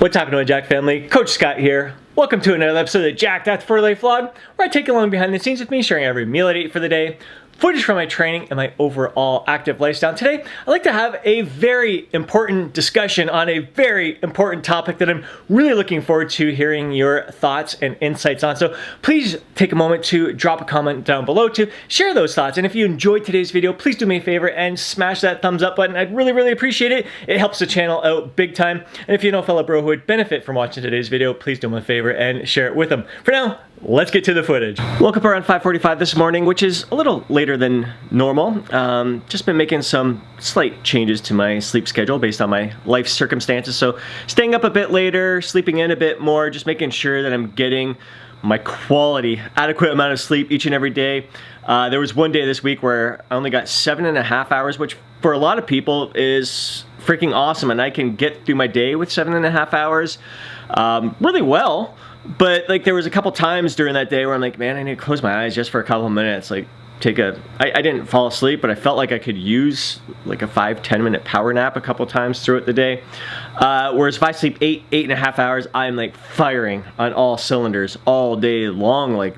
What's happening, Jack family? Coach Scott here. Welcome to another episode of the Jack That's for Life vlog, where I take you along behind the scenes with me, sharing every meal I ate for the day, footage from my training, and my overall active lifestyle. Today, I'd like to have a very important discussion on a very important topic that I'm really looking forward to hearing your thoughts and insights on. So please take a moment to drop a comment down below to share those thoughts. And if you enjoyed today's video, please do me a favor and smash that thumbs up button. I'd really appreciate it. It helps the channel out big time. And if you know a fellow bro who would benefit from watching today's video, please do me a favor and share it with them. For now, let's get to the footage. Woke up around 5:45 this morning, which is a little later than normal. Just been making some slight changes to my sleep schedule based on my life circumstances. So staying up a bit later, sleeping in a bit more, just making sure that I'm getting my quality, adequate amount of sleep each and every day. There was one day this week where I only got 7.5 hours, which for a lot of people is freaking awesome, and I can get through my day with 7.5 hours really well. But like there was a couple times during that day where I'm like, man, I need to close my eyes just for a couple of minutes. Like I didn't fall asleep, but I felt like I could use like a 5-10 minute power nap a couple times throughout the day. Whereas if I sleep 8.5 hours, I'm like firing on all cylinders all day long. Like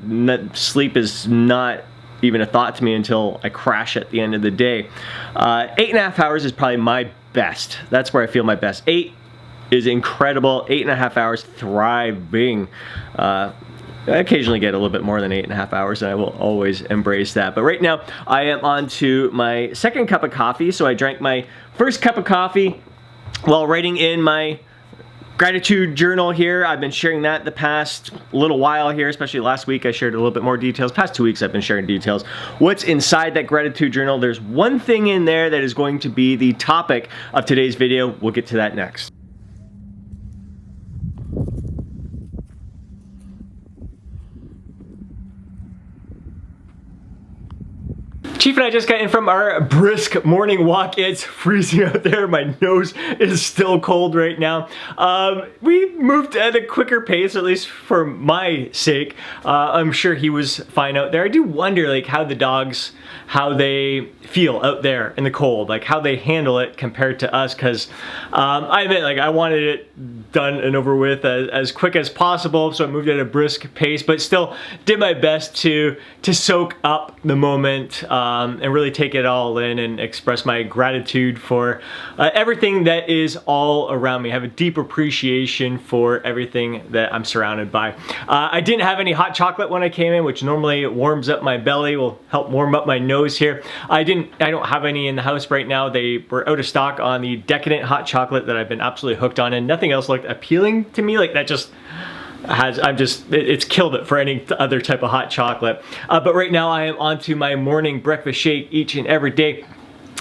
sleep is not even a thought to me until I crash at the end of the day. 8.5 hours is probably my best. That's where I feel my best. 8 is incredible. 8.5 hours, thriving. I occasionally get a little bit more than 8.5 hours, and I will always embrace that. But right now, I am on to my second cup of coffee. So I drank my first cup of coffee while writing in my gratitude journal here. I've been sharing that the past little while here, especially last week I shared a little bit more details. Past 2 weeks I've been sharing details. What's inside that gratitude journal? There's one thing in there that is going to be the topic of today's video. We'll get to that next. Chief and I just got in from our brisk morning walk. It's freezing out there. My nose is still cold right now. We moved at a quicker pace, at least for my sake. I'm sure he was fine out there. I do wonder like how the dogs, how they feel out there in the cold, like how they handle it compared to us, because I admit like I wanted it done and over with as quick as possible, so I moved at a brisk pace, but still did my best to soak up the moment and really take it all in and express my gratitude for everything that is all around me. I have a deep appreciation for everything that I'm surrounded by. I didn't have any hot chocolate when I came in, which normally warms up my belly, will help warm up my nose here. I don't have any in the house right now. They were out of stock on the decadent hot chocolate that I've been absolutely hooked on, and nothing else looked appealing to me. Like that just it's killed it for any other type of hot chocolate. But right now I am on to my morning breakfast shake each and every day.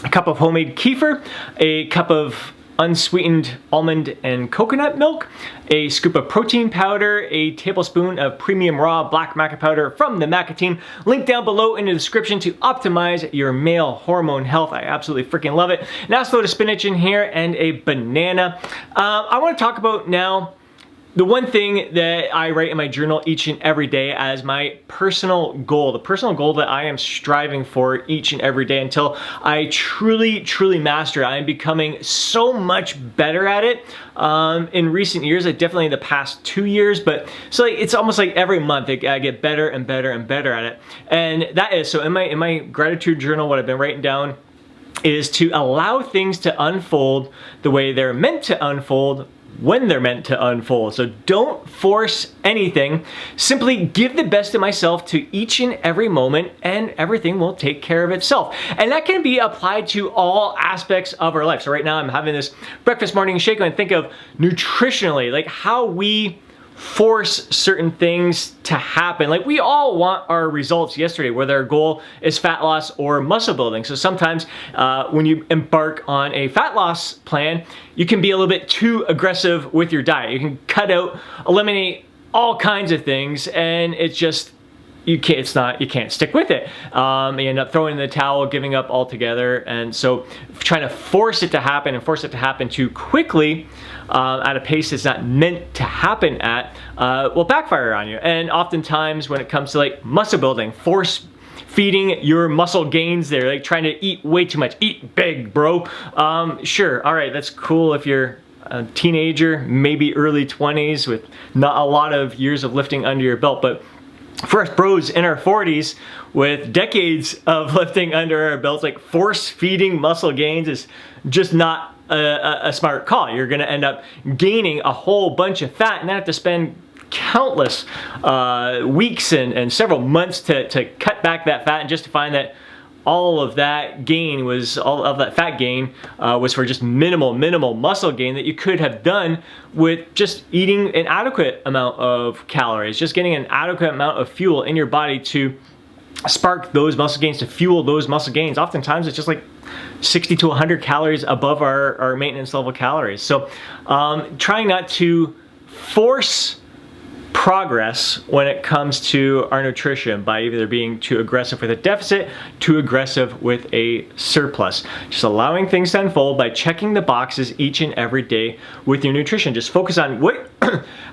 A cup of homemade kefir, a cup of unsweetened almond and coconut milk, a scoop of protein powder, a tablespoon of premium raw black maca powder from the Maca team. Link down below in the description to optimize your male hormone health. I absolutely freaking love it. Now let's load a spinach in here and a banana. I want to talk about now the one thing that I write in my journal each and every day as my personal goal, the personal goal that I am striving for each and every day until I truly master it. I am becoming so much better at it in recent years, definitely in the past 2 years, but so like, it's almost like every month I get better and better and better at it. And that is, so in my gratitude journal, what I've been writing down is to allow things to unfold the way they're meant to unfold when they're meant to unfold. So don't force anything. Simply give the best of myself to each and every moment, and everything will take care of itself. And that can be applied to all aspects of our life. So right now I'm having this breakfast morning shake, and think of nutritionally, like how we force certain things to happen. Like we all want our results yesterday, whether our goal is fat loss or muscle building. So sometimes when you embark on a fat loss plan, you can be a little bit too aggressive with your diet. You can cut out, eliminate all kinds of things, and it's just, you can't stick with it. You end up throwing in the towel, giving up altogether. And so trying to force it to happen and force it to happen too quickly at a pace that's not meant to happen at will backfire on you. And oftentimes when it comes to like muscle building, force feeding your muscle gains there, like trying to eat way too much. Eat big, bro. Sure, all right, that's cool if you're a teenager, maybe early 20s with not a lot of years of lifting under your belt. But for us bros in our 40s with decades of lifting under our belts, like force feeding muscle gains is just not a smart call. You're gonna end up gaining a whole bunch of fat and then have to spend countless weeks and several months to cut back that fat, and just to find that all of that gain was, all of that fat gain was for just minimal muscle gain that you could have done with just eating an adequate amount of calories, just getting an adequate amount of fuel in your body to spark those muscle gains, to fuel those muscle gains. Oftentimes it's just like 60 to 100 calories above our maintenance level calories. So trying not to force progress when it comes to our nutrition by either being too aggressive with a deficit, too aggressive with a surplus. Just allowing things to unfold by checking the boxes each and every day with your nutrition. Just focus on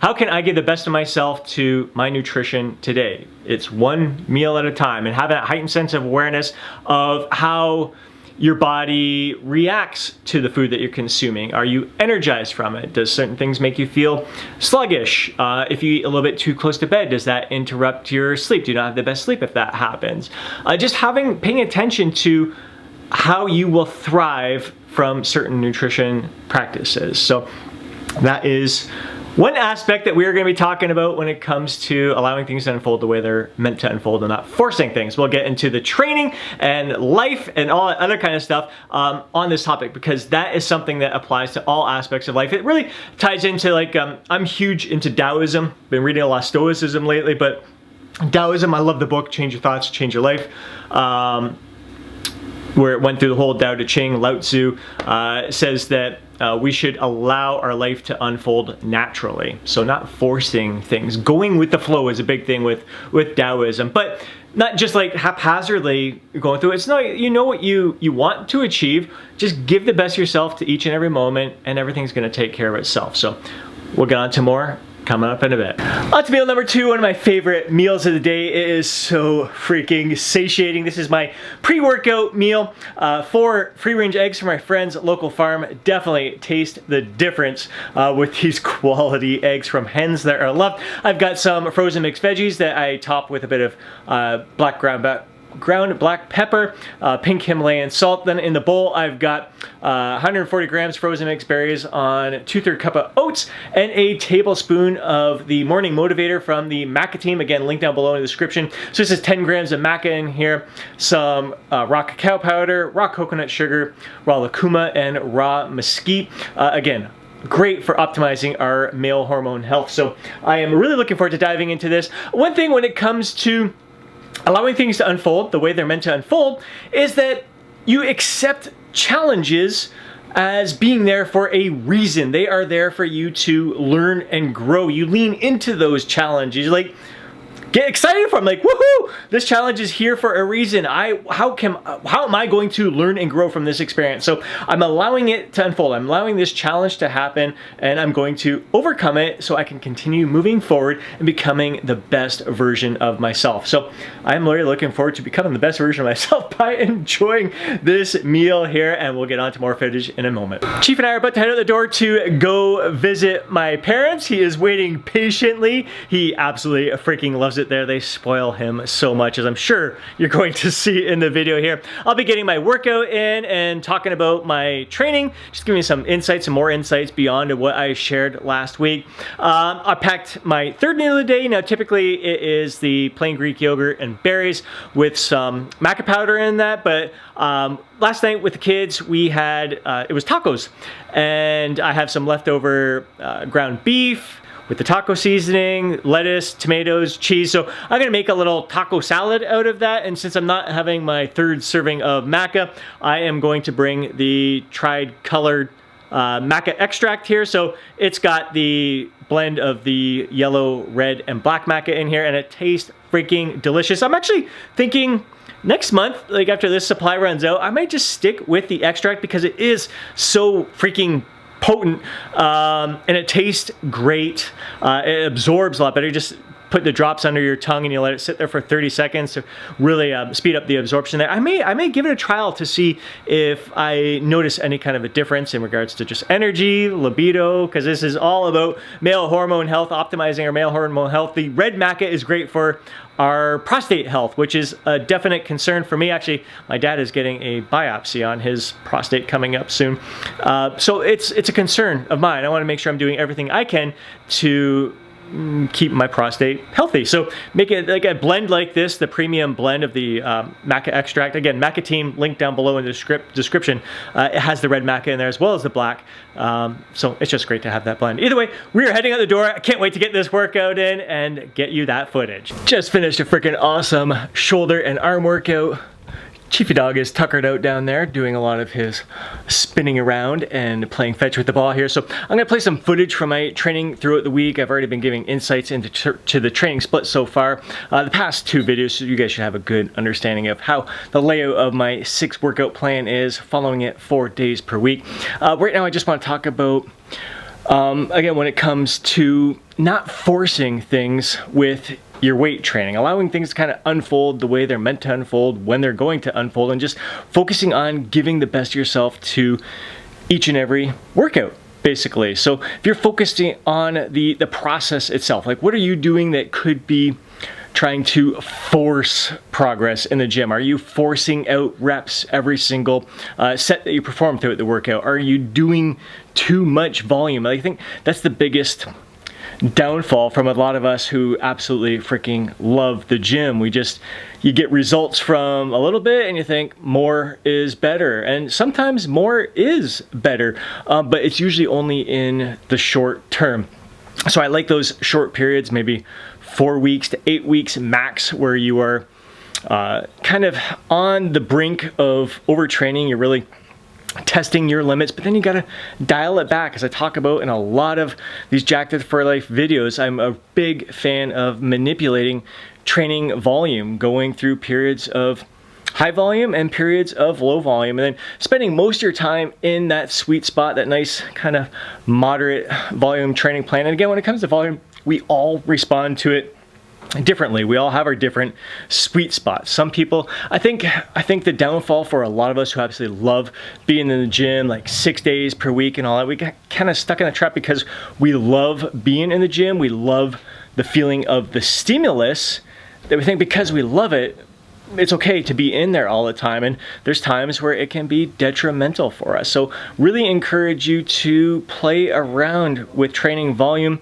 how can I give the best of myself to my nutrition today? It's one meal at a time, and have that heightened sense of awareness of how your body reacts to the food that you're consuming. Are you energized from it? Does certain things make you feel sluggish? If you eat a little bit too close to bed, does that interrupt your sleep? Do you not have the best sleep if that happens? Just paying attention to how you will thrive from certain nutrition practices. So that is one aspect that we are going to be talking about when it comes to allowing things to unfold the way they're meant to unfold and not forcing things. We'll get into the training and life and all that other kind of stuff on this topic, because that is something that applies to all aspects of life. It really ties into, like, I'm huge into Taoism. Been reading a lot of Stoicism lately, but Taoism, I love the book, Change Your Thoughts, Change Your Life. Where it went through the whole Tao Te Ching. Lao Tzu says that we should allow our life to unfold naturally. So not forcing things. Going with the flow is a big thing with Taoism, but not just like haphazardly going through it. It's not, you know what you want to achieve. Just give the best of yourself to each and every moment, and everything's gonna take care of itself. So we'll get on to more coming up in a bit. On to meal number 2, one of my favorite meals of the day. It is so freaking satiating. This is my pre-workout meal. 4 free-range eggs from my friend's local farm. Definitely taste the difference with these quality eggs from hens that are loved. I've got some frozen mixed veggies that I top with a bit of ground black pepper, pink Himalayan salt. Then in the bowl I've got 140 grams frozen mixed berries on 2/3 cup of oats, and a tablespoon of the morning motivator from the Maca team. Again, link down below in the description. So this is 10 grams of Maca in here, some raw cacao powder, raw coconut sugar, raw lucuma, and raw mesquite. Again, great for optimizing our male hormone health. So I am really looking forward to diving into this. One thing when it comes to allowing things to unfold the way they're meant to unfold is that you accept challenges as being there for a reason. They are there for you to learn and grow. You lean into those challenges. Like, get excited for them. Like, woohoo! This challenge is here for a reason. How am I going to learn and grow from this experience? So I'm allowing it to unfold. I'm allowing this challenge to happen, and I'm going to overcome it so I can continue moving forward and becoming the best version of myself. So I'm really looking forward to becoming the best version of myself by enjoying this meal here, and we'll get on to more footage in a moment. Chief and I are about to head out the door to go visit my parents. He is waiting patiently. He absolutely freaking loves it there. They spoil him so much, as I'm sure you're going to see in the video here. I'll be getting my workout in and talking about my training, just giving you some insights, some more insights beyond what I shared last week. I packed my third meal of the day. Now typically it is the plain Greek yogurt and berries with some maca powder in that, but last night with the kids we had, it was tacos, and I have some leftover ground beef with the taco seasoning, lettuce, tomatoes, cheese. So I'm gonna make a little taco salad out of that. And since I'm not having my third serving of maca, I am going to bring the tried colored maca extract here. So it's got the blend of the yellow, red, and black maca in here, and it tastes freaking delicious. I'm actually thinking next month, like after this supply runs out, I might just stick with the extract because it is so freaking potent, and it tastes great. It absorbs a lot better. You just put the drops under your tongue and you let it sit there for 30 seconds to really speed up the absorption there. I may give it a trial to see if I notice any kind of a difference in regards to just energy, libido, because this is all about male hormone health, optimizing our male hormone health. The red maca is great for our prostate health, which is a definite concern for me. Actually, my dad is getting a biopsy on his prostate coming up soon. So it's a concern of mine. I want to make sure I'm doing everything I can to keep my prostate healthy. So make it like a blend like this, the premium blend of the maca extract. Again, Maca team, link down below in the description. It has the red maca in there as well as the black. So it's just great to have that blend. Either way, we are heading out the door. I can't wait to get this workout in and get you that footage. Just finished a freaking awesome shoulder and arm workout. Chiefy dog is tuckered out down there doing a lot of his spinning around and playing fetch with the ball here. So I'm gonna play some footage from my training throughout the week. I've already been giving insights into the training split so far. The past 2 videos, so you guys should have a good understanding of how the layout of my 6 workout plan is, following it 4 days per week. Right now I just wanna talk about, again, when it comes to not forcing things with your weight training, allowing things to kind of unfold the way they're meant to unfold, when they're going to unfold, and just focusing on giving the best of yourself to each and every workout, basically. So if you're focusing on the process itself, like what are you doing that could be trying to force progress in the gym? Are you forcing out reps every single set that you perform throughout the workout? Are you doing too much volume? I think that's the biggest downfall from a lot of us who absolutely freaking love the gym. You get results from a little bit and you think more is better, and sometimes more is better, but it's usually only in the short term. So I like those short periods, maybe 4 weeks to 8 weeks max, where you are kind of on the brink of overtraining. You're really testing your limits, but then you gotta dial it back. As I talk about in a lot of these Jacked for Life videos, I'm a big fan of manipulating training volume, going through periods of high volume and periods of low volume, and then spending most of your time in that sweet spot, that nice kind of moderate volume training plan. And again, when it comes to volume, we all respond to it differently. We all have our different sweet spots. Some people, I think the downfall for a lot of us who absolutely love being in the gym, like 6 days per week and all that, we get kind of stuck in a trap because we love being in the gym. We love the feeling of the stimulus, that we think because we love it, it's okay to be in there all the time, and there's times where it can be detrimental for us. So really encourage you to play around with training volume.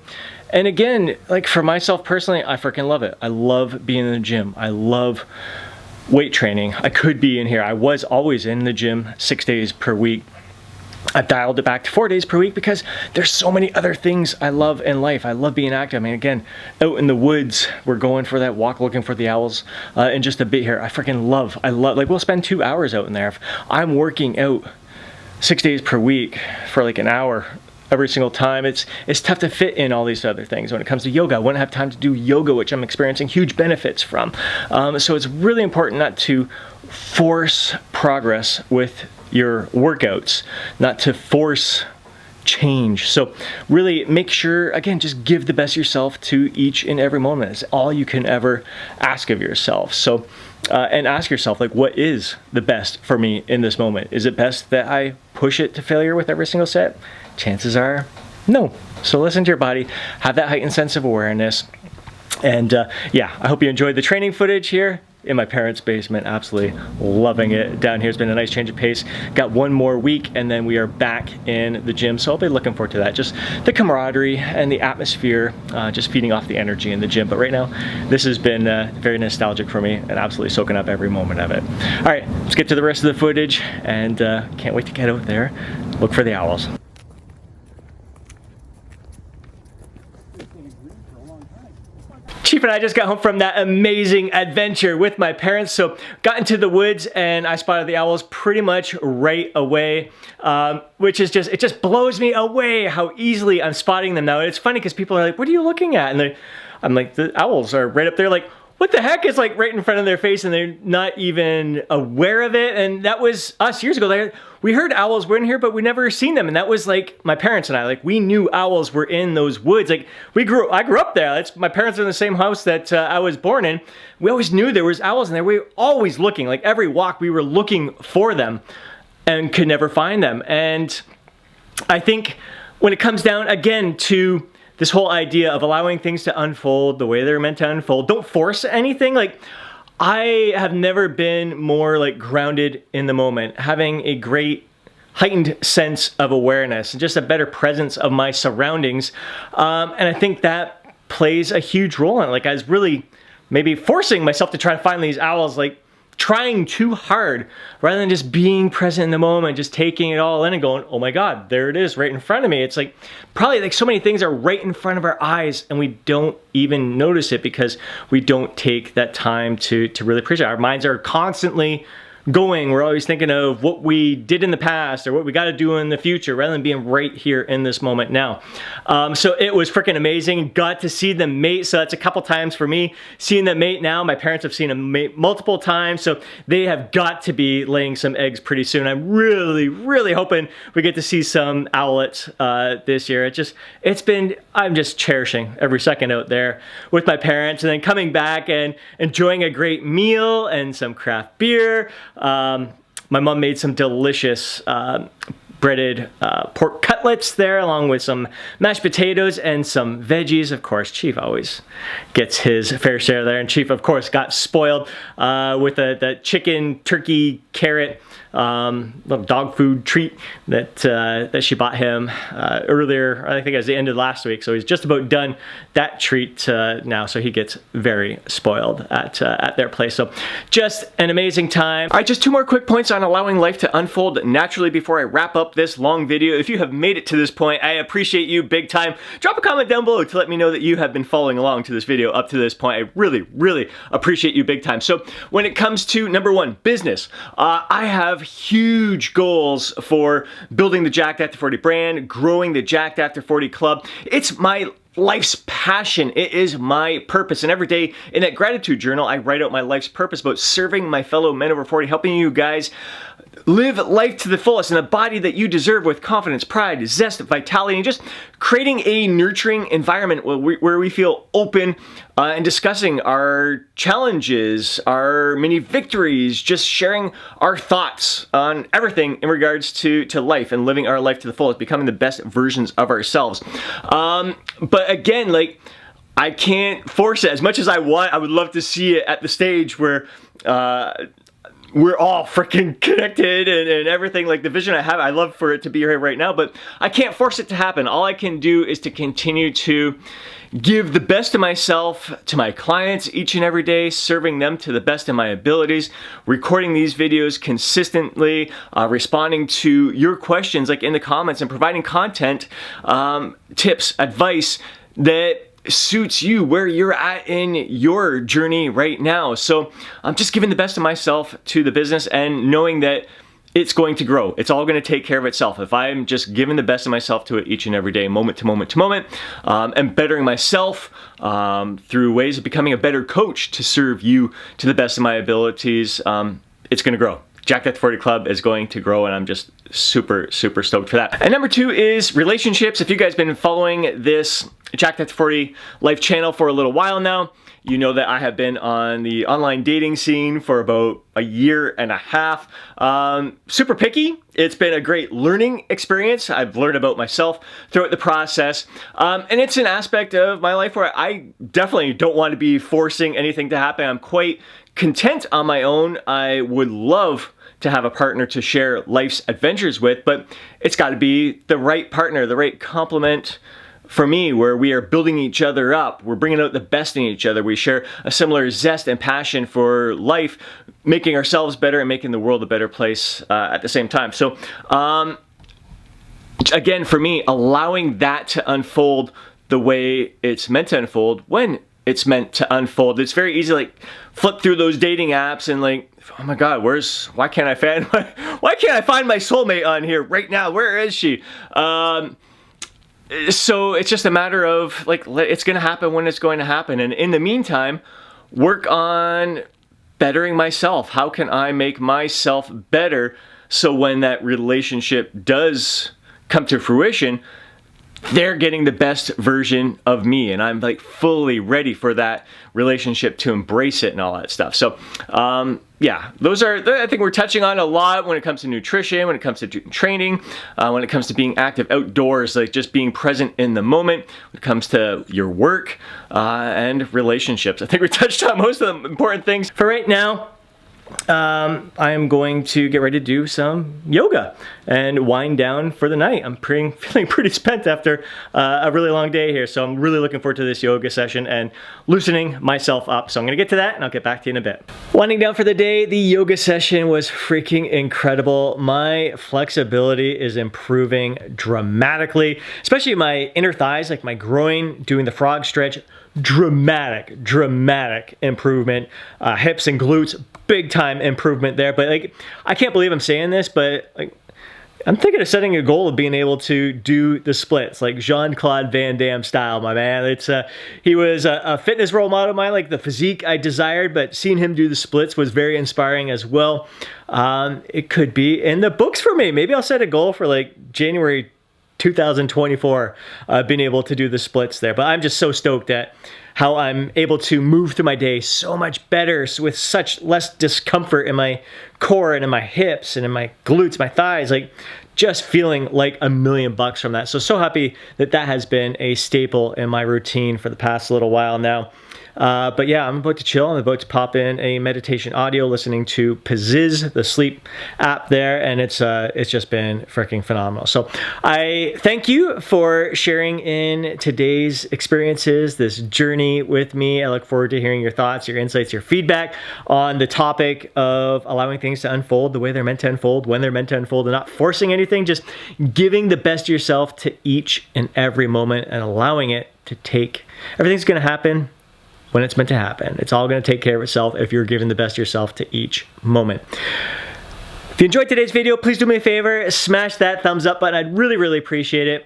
And again, like for myself personally, I freaking love it. I love being in the gym. I love weight training. I could be in here. I was always in the gym 6 days per week. I've dialed it back to 4 days per week because there's so many other things I love in life. I love being active. I mean, again, out in the woods, we're going for that walk looking for the owls in just a bit here. I love, like we'll spend 2 hours out in there. If I'm working out 6 days per week for like an hour every single time, it's tough to fit in all these other things. When it comes to yoga, I wouldn't have time to do yoga, which I'm experiencing huge benefits from. So it's really important not to force progress with your workouts, not to force change. So really make sure, again, just give the best of yourself to each and every moment. It's all you can ever ask of yourself. So and ask yourself, like, what is the best for me in this moment? Is it best that I push it to failure with every single set? Chances are no. So listen to your body, have that heightened sense of awareness. And yeah, I hope you enjoyed the training footage here in my parents' basement. Absolutely loving it down here. It's been a nice change of pace. Got 1 more week and then we are back in the gym. So I'll be looking forward to that. Just the camaraderie and the atmosphere, just feeding off the energy in the gym. But right now, this has been very nostalgic for me and absolutely soaking up every moment of it. All right, let's get to the rest of the footage, and can't wait to get out there, look for the owls. Chief and I just got home from that amazing adventure with my parents. So got into the woods and I spotted the owls pretty much right away, which is it just blows me away how easily I'm spotting them now. And it's funny because people are like, what are you looking at? And I'm like, the owls are right up there. Like, what the heck is like right in front of their face and they're not even aware of it. And that was us years ago. Like, we heard owls were in here, but we never seen them. And that was like my parents and I, like we knew owls were in those woods. Like I grew up there. My parents are in the same house that I was born in. We always knew there was owls in there. We were always looking, like every walk we were looking for them and could never find them. And I think when it comes down again to this whole idea of allowing things to unfold the way they're meant to unfold, don't force anything. Like I have never been more like grounded in the moment, having a great heightened sense of awareness and just a better presence of my surroundings. And I think that plays a huge role in it. Like I was really maybe forcing myself to try to find these owls, like trying too hard rather than just being present in the moment, just taking it all in and going, oh my God, there it is right in front of me. It's like probably like so many things are right in front of our eyes and we don't even notice it because we don't take that time to really appreciate it. Our minds are constantly going. We're always thinking of what we did in the past or what we got to do in the future rather than being right here in this moment now. So it was freaking amazing. Got to see them mate. So that's a couple times for me seeing them mate now. My parents have seen them mate multiple times. So they have got to be laying some eggs pretty soon. I'm really, really hoping we get to see some owlets this year. I'm just cherishing every second out there with my parents and then coming back and enjoying a great meal and some craft beer. My mom made some delicious breaded pork cutlets there along with some mashed potatoes and some veggies. Of course, Chief always gets his fair share there, and Chief of course got spoiled with the chicken, turkey, carrot little dog food treat that she bought him earlier. I think it was the end of last week, so he's just about done that treat now, so he gets very spoiled at their place. So just an amazing time. All right, just two more quick points on allowing life to unfold naturally before I wrap up this long video. If you have made it to this point, I appreciate you big time. Drop a comment down below to let me know that you have been following along to this video up to this point. I really, really appreciate you big time. So when it comes to number one, business, I have huge goals for building the Jacked After 40 brand, growing the Jacked After 40 club. It's my life's passion. It is my purpose. And every day in that gratitude journal, I write out my life's purpose about serving my fellow men over 40, helping you guys live life to the fullest in the body that you deserve with confidence, pride, zest, vitality, and just creating a nurturing environment where we feel open and discussing our challenges, our mini victories, just sharing our thoughts on everything in regards to life and living our life to the fullest, becoming the best versions of ourselves. But again, like, I can't force it as much as I want. I would love to see it at the stage where we're all freaking connected and everything. Like the vision I have, I love for it to be here right now, but I can't force it to happen. All I can do is to continue to give the best of myself to my clients each and every day, serving them to the best of my abilities, recording these videos consistently, responding to your questions like in the comments, and providing content, tips, advice that suits you where you're at in your journey right now. So I'm just giving the best of myself to the business and knowing that it's going to grow. It's all going to take care of itself if I'm just giving the best of myself to it each and every day, moment to moment to moment, and bettering myself through ways of becoming a better coach to serve you to the best of my abilities. It's going to grow. Jacked After 40 Club is going to grow, and I'm just super, super stoked for that. And number two is relationships. If you guys have been following this Jacked After 40 Life channel for a little while now, you know that I have been on the online dating scene for about a year and a half. Super picky. It's been a great learning experience. I've learned about myself throughout the process. And it's an aspect of my life where I definitely don't want to be forcing anything to happen. I'm quite content on my own. I would love to have a partner to share life's adventures with, but it's got to be the right partner, the right complement for me, where we are building each other up. We're bringing out the best in each other. We share a similar zest and passion for life, making ourselves better and making the world a better place at the same time. So again, for me, allowing that to unfold the way it's meant to unfold when it's meant to unfold. It's very easy to like flip through those dating apps and like, oh my God, why can't I find my soulmate on here right now? Where is she? So it's just a matter of like, it's going to happen when it's going to happen. And in the meantime, work on bettering myself. How can I make myself better so when that relationship does come to fruition, they're getting the best version of me and I'm like fully ready for that relationship to embrace it and all that stuff. So yeah, those are, I think we're touching on a lot when it comes to nutrition, when it comes to training, when it comes to being active outdoors, like just being present in the moment, when it comes to your work and relationships. I think we touched on most of the important things. For right now, I am going to get ready to do some yoga and wind down for the night. I'm feeling pretty spent after a really long day here, so I'm really looking forward to this yoga session and loosening myself up. So I'm gonna get to that and I'll get back to you in a bit. Winding down for the day, the yoga session was freaking incredible. My flexibility is improving dramatically, especially my inner thighs, like my groin, doing the frog stretch. Dramatic improvement. Hips and glutes, big time improvement there. But like, I can't believe I'm saying this, but like, I'm thinking of setting a goal of being able to do the splits, like Jean-Claude Van Damme style, my man. It's he was a fitness role model of mine, like the physique I desired, but seeing him do the splits was very inspiring as well. It could be in the books for me. Maybe I'll set a goal for like January 2024, being able to do the splits there. But I'm just so stoked at how I'm able to move through my day so much better with such less discomfort in my core and in my hips and in my glutes, my thighs, like just feeling like $1,000,000 from that. So happy that that has been a staple in my routine for the past little while now. But yeah, I'm about to chill. I'm about to pop in a meditation audio, listening to Pizziz, the sleep app there, and it's just been freaking phenomenal. So I thank you for sharing in today's experiences, this journey with me. I look forward to hearing your thoughts, your insights, your feedback on the topic of allowing things to unfold the way they're meant to unfold, when they're meant to unfold, and not forcing anything, just giving the best of yourself to each and every moment and allowing it to take, everything's going to happen when it's meant to happen. It's all going to take care of itself if you're giving the best of yourself to each moment. If you enjoyed today's video, please do me a favor, smash that thumbs up button. I'd really appreciate it.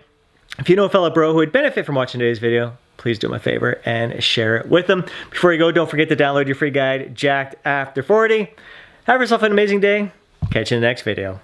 If you know a fellow bro who would benefit from watching today's video, please do me a favor and share it with them. Before you go, don't forget to download your free guide, Jacked After 40. Have yourself an amazing day. Catch you in the next video.